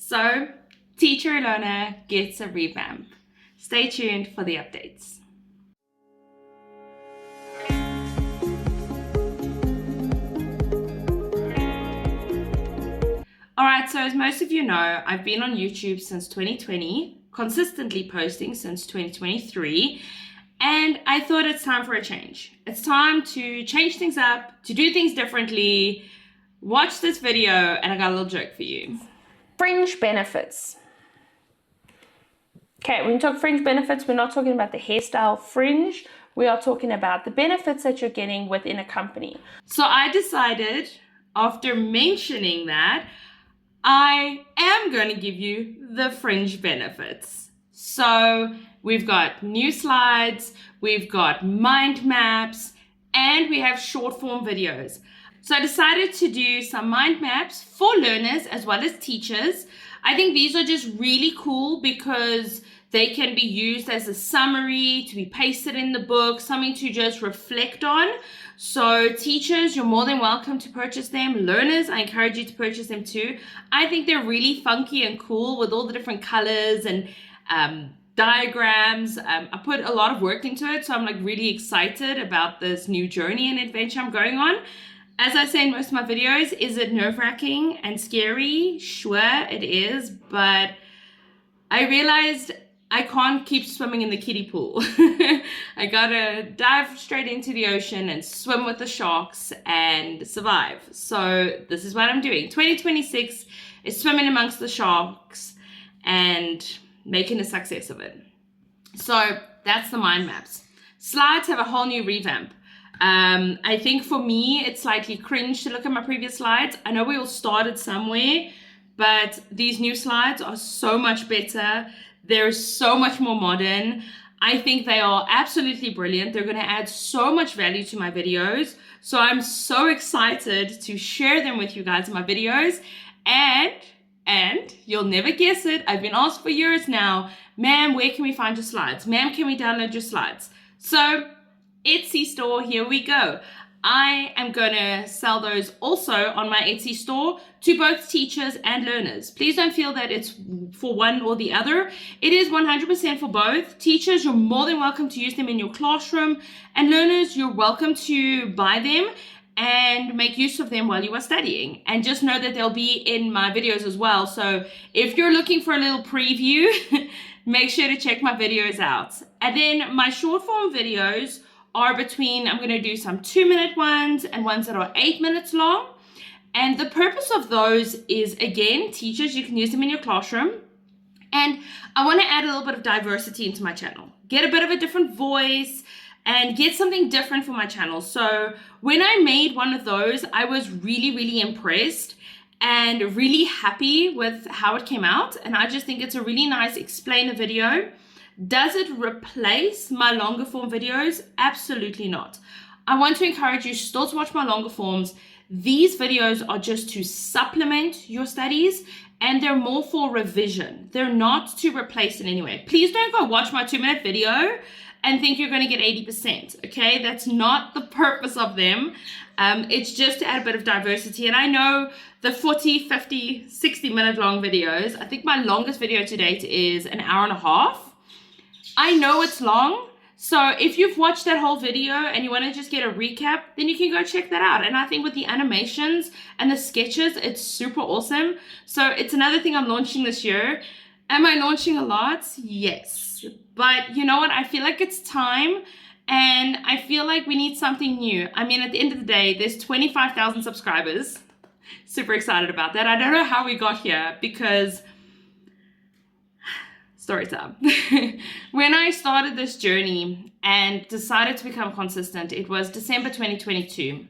So, Teacher Ilona gets a revamp. Stay tuned for the updates. Alright, so as most of you know, I've been on YouTube since 2020, consistently posting since 2023, and I thought it's time for a change. It's time to change things up, to do things differently. Watch this video, and I got a little joke for you. Fringe benefits. Okay, when we talk fringe benefits, we're not talking about the hairstyle fringe. We are talking about the benefits that you're getting within a company. So I decided, after mentioning that, I am going to give you the fringe benefits. So we've got new slides, we've got mind maps, and we have short form videos. So I decided to do some mind maps for learners as well as teachers. I think these are just really cool because they can be used as a summary, to be pasted in the book, something to just reflect on. So teachers, you're more than welcome to purchase them. Learners, I encourage you to purchase them too. I think they're really funky and cool with all the different colors and diagrams. I put a lot of work into it, so I'm like really excited about this new journey and adventure I'm going on. As I say in most of my videos, is it nerve-wracking and scary? Sure, it is, but I realized I can't keep swimming in the kiddie pool. I gotta dive straight into the ocean and swim with the sharks and survive. So this is what I'm doing. 2026 is swimming amongst the sharks and making a success of it. So that's the mind maps. Slides have a whole new revamp. I think for me, it's slightly cringe to look at my previous slides. I know we all started somewhere, but these new slides are so much better. They're so much more modern. I think they are absolutely brilliant. They're going to add so much value to my videos. So I'm so excited to share them with you guys in my videos. And you'll never guess it, I've been asked for years now, ma'am, where can we find your slides? Ma'am, can we download your slides? So Etsy store, here we go. I am going to sell those also on my Etsy store to both teachers and learners. Please don't feel that it's for one or the other. It is 100% for both. Teachers, you're more than welcome to use them in your classroom, and learners, you're welcome to buy them and make use of them while you are studying. And just know that they'll be in my videos as well. So if you're looking for a little preview, make sure to check my videos out. And then my short form videos are between, I'm going to do some 2-minute ones and ones that are 8 minutes long. And the purpose of those is, again, teachers, you can use them in your classroom. And I want to add a little bit of diversity into my channel, get a bit of a different voice and get something different for my channel. So when I made one of those, I was really, really impressed and really happy with how it came out. And I just think it's a really nice explainer video. Does it replace my longer form videos? Absolutely not. I want to encourage you still to watch my longer forms. These videos are just to supplement your studies and they're more for revision. They're not to replace in any way. Please don't go watch my 2-minute video and think you're going to get 80%, okay? That's not the purpose of them. It's just to add a bit of diversity. And I know the 40, 50, 60-minute long videos, I think my longest video to date is an hour and a half. I know it's long, so if you've watched that whole video and you want to just get a recap, then you can go check that out. And I think with the animations and the sketches, it's super awesome. So it's another thing I'm launching this year. Am I launching a lot? Yes. But you know what? I feel like it's time and I feel like we need something new. I mean, at the end of the day, there's 25,000 subscribers. Super excited about that. I don't know how we got here because story time. When I started this journey and decided to become consistent, it was December 2022.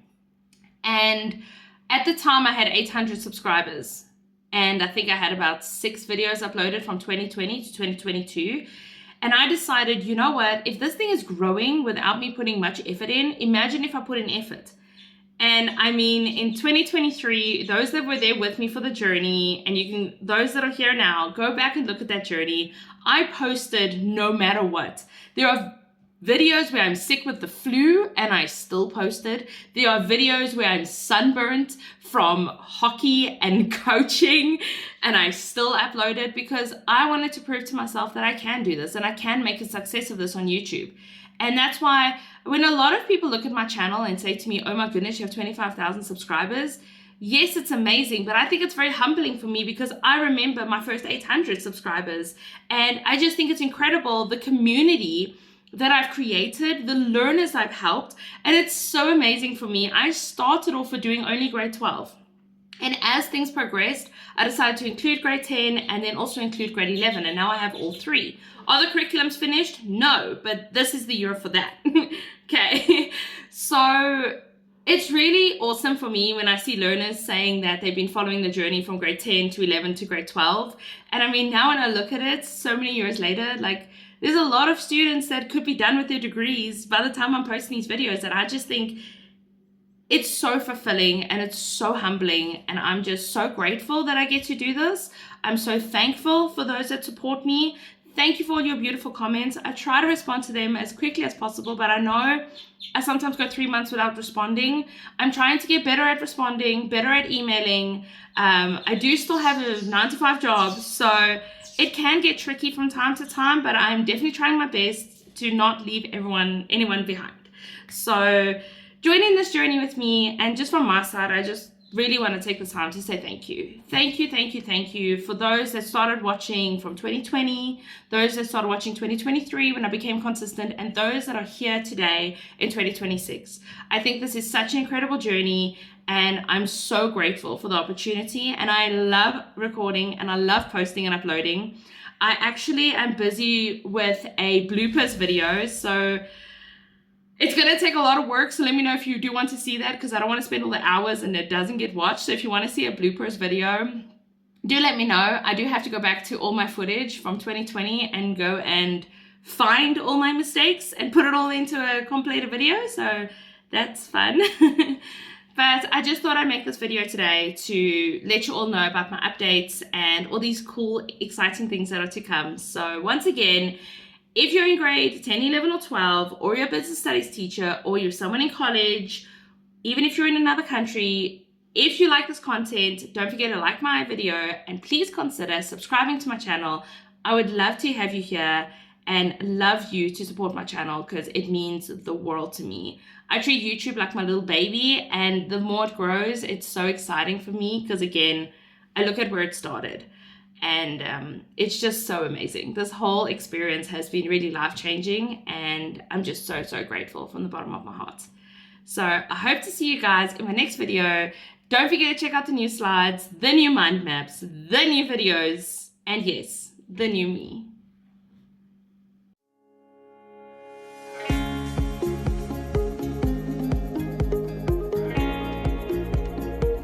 And at the time I had 800 subscribers. And I think I had about 6 videos uploaded from 2020 to 2022. And I decided, you know what, if this thing is growing without me putting much effort in, imagine if I put in effort. And I mean, in 2023, those that were there with me for the journey, and those that are here now, go back and look at that journey. I posted no matter what. There are videos where I'm sick with the flu and I still posted. There are videos where I'm sunburnt from hockey and coaching and I still uploaded because I wanted to prove to myself that I can do this and I can make a success of this on YouTube. And that's why when a lot of people look at my channel and say to me, oh my goodness, you have 25,000 subscribers. Yes, it's amazing, but I think it's very humbling for me because I remember my first 800 subscribers. And I just think it's incredible, the community that I've created, the learners I've helped, and it's so amazing for me. I started off with doing only grade 12. And as things progressed, I decided to include grade 10 and then also include grade 11. And now I have all three. Are the curriculums finished? No, but this is the year for that. Okay, so it's really awesome for me when I see learners saying that they've been following the journey from grade 10 to 11 to grade 12. And I mean, now when I look at it so many years later, like, there's a lot of students that could be done with their degrees by the time I'm posting these videos, and I just think it's so fulfilling and it's so humbling, and I'm just so grateful that I get to do this. I'm so thankful for those that support me. Thank you for all your beautiful comments. I try to respond to them as quickly as possible, but I know I sometimes go 3 months without responding. I'm trying to get better at responding, better at emailing. I do still have a 9-to-5 job, so it can get tricky from time to time, but I'm definitely trying my best to not leave anyone behind. So join in this journey with me, and just from my side, I just really want to take the time to say thank you. Thank you, thank you, thank you for those that started watching from 2020, those that started watching 2023 when I became consistent, and those that are here today in 2026. I think this is such an incredible journey, and I'm so grateful for the opportunity, and I love recording and I love posting and uploading. I actually am busy with a bloopers video, so it's going to take a lot of work, so let me know if you do want to see that, because I don't want to spend all the hours and it doesn't get watched. So if you want to see a bloopers video, do let me know. I do have to go back to all my footage from 2020 and go and find all my mistakes and put it all into a completed video, so that's fun. But I just thought I'd make this video today to let you all know about my updates and all these cool, exciting things that are to come. So once again, if you're in grade 10, 11, or 12, or you're a business studies teacher, or you're someone in college, even if you're in another country, if you like this content, don't forget to like my video and please consider subscribing to my channel. I would love to have you here and love you to support my channel because it means the world to me. I treat YouTube like my little baby, and the more it grows, it's so exciting for me because, again, I look at where it started. And it's just so amazing. This whole experience has been really life-changing, and I'm just so, so grateful from the bottom of my heart. So I hope to see you guys in my next video. Don't forget to check out the new slides, the new mind maps, the new videos, and yes, the new me.